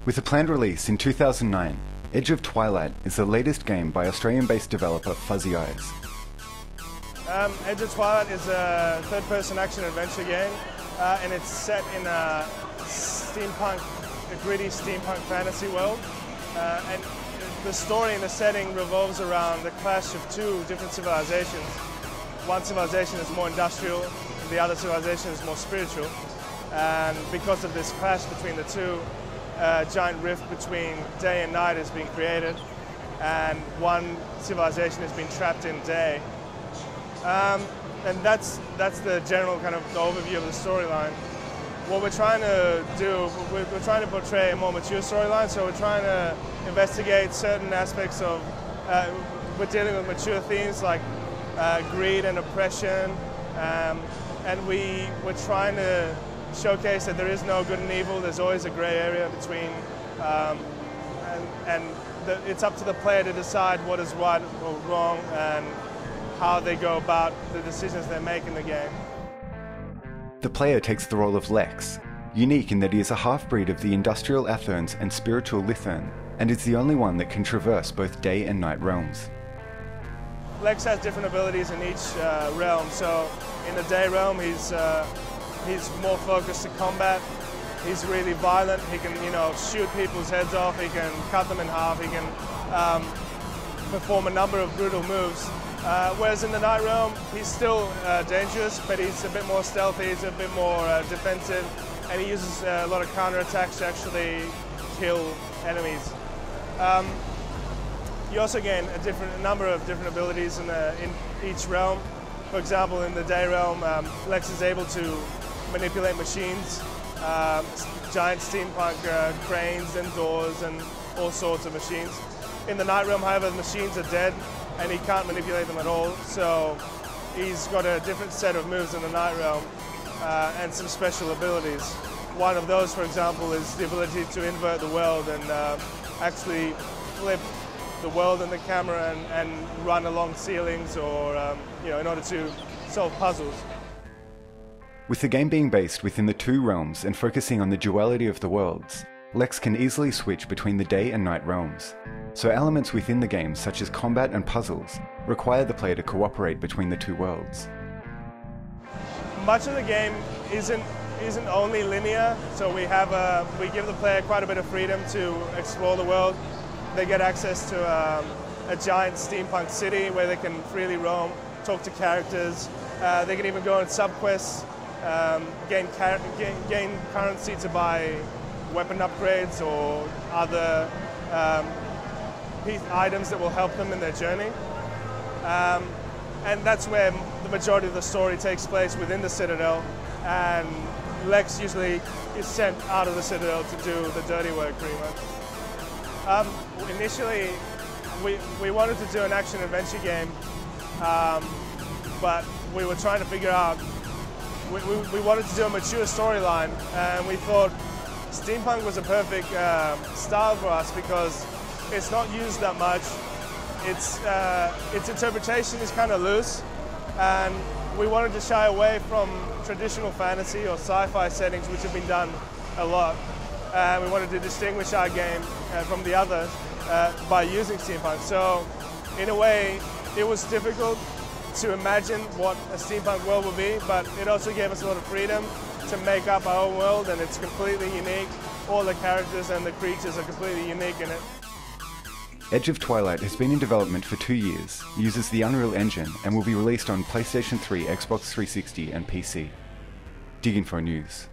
With a planned release in 2009, Edge of Twilight is the latest game by Australian-based developer Fuzzyeyes. Edge of Twilight is a third-person action-adventure game, and it's set in a gritty steampunk fantasy world. And the story and the setting revolves around the clash of two different civilizations. One civilization is more industrial, and the other civilization is more spiritual. And because of this clash between the two, a giant rift between day and night has been created, and one civilization has been trapped in day. And that's the general kind of overview of the storyline. What we're trying to do, we're trying to portray a more mature storyline, so we're trying to investigate certain aspects of, we're dealing with mature themes like greed and oppression, and we're trying to showcase that there is no good and evil, there's always a grey area between, it's up to the player to decide what is right or wrong and how they go about the decisions they make in the game. The player takes the role of Lex, unique in that he is a half-breed of the industrial Atherns and spiritual Lithers, and is the only one that can traverse both day and night realms. Lex has different abilities in each realm, so in the day realm he's more focused to combat. He's really violent. He can, shoot people's heads off. He can cut them in half. He can perform a number of brutal moves. Whereas in the night realm, he's still dangerous, but he's a bit more stealthy. He's a bit more defensive, and he uses a lot of counterattacks to actually kill enemies. You also gain a number of different abilities in each realm. For example, in the day realm, Lex is able to manipulate machines, giant steampunk cranes and doors and all sorts of machines. In the night realm, however, the machines are dead and he can't manipulate them at all, so he's got a different set of moves in the night realm and some special abilities. One of those, for example, is the ability to invert the world and actually flip the world and the camera and run along ceilings or in order to solve puzzles. With the game being based within the two realms and focusing on the duality of the worlds, Lex can easily switch between the day and night realms. So elements within the game, such as combat and puzzles, require the player to cooperate between the two worlds. Much of the game isn't only linear, so we give the player quite a bit of freedom to explore the world. They get access to a giant steampunk city where they can freely roam, talk to characters. They can even go on sub-quests, gain currency to buy weapon upgrades or other items that will help them in their journey. And that's where the majority of the story takes place, within the Citadel, and Lex usually is sent out of the Citadel to do the dirty work, pretty much. Initially, we wanted to do an action-adventure game, but we were trying to figure out, we wanted to do a mature storyline, and we thought steampunk was a perfect style for us because it's not used that much. Its interpretation is kind of loose, and we wanted to shy away from traditional fantasy or sci-fi settings, which have been done a lot. We wanted to distinguish our game from the others by using steampunk. So, in a way, it was difficult to imagine what a steampunk world would be, but it also gave us a lot of freedom to make up our own world, and it's completely unique. All the characters and the creatures are completely unique in it. Edge of Twilight has been in development for 2 years, uses the Unreal Engine, and will be released on PlayStation 3, Xbox 360 and PC. DigInfo News.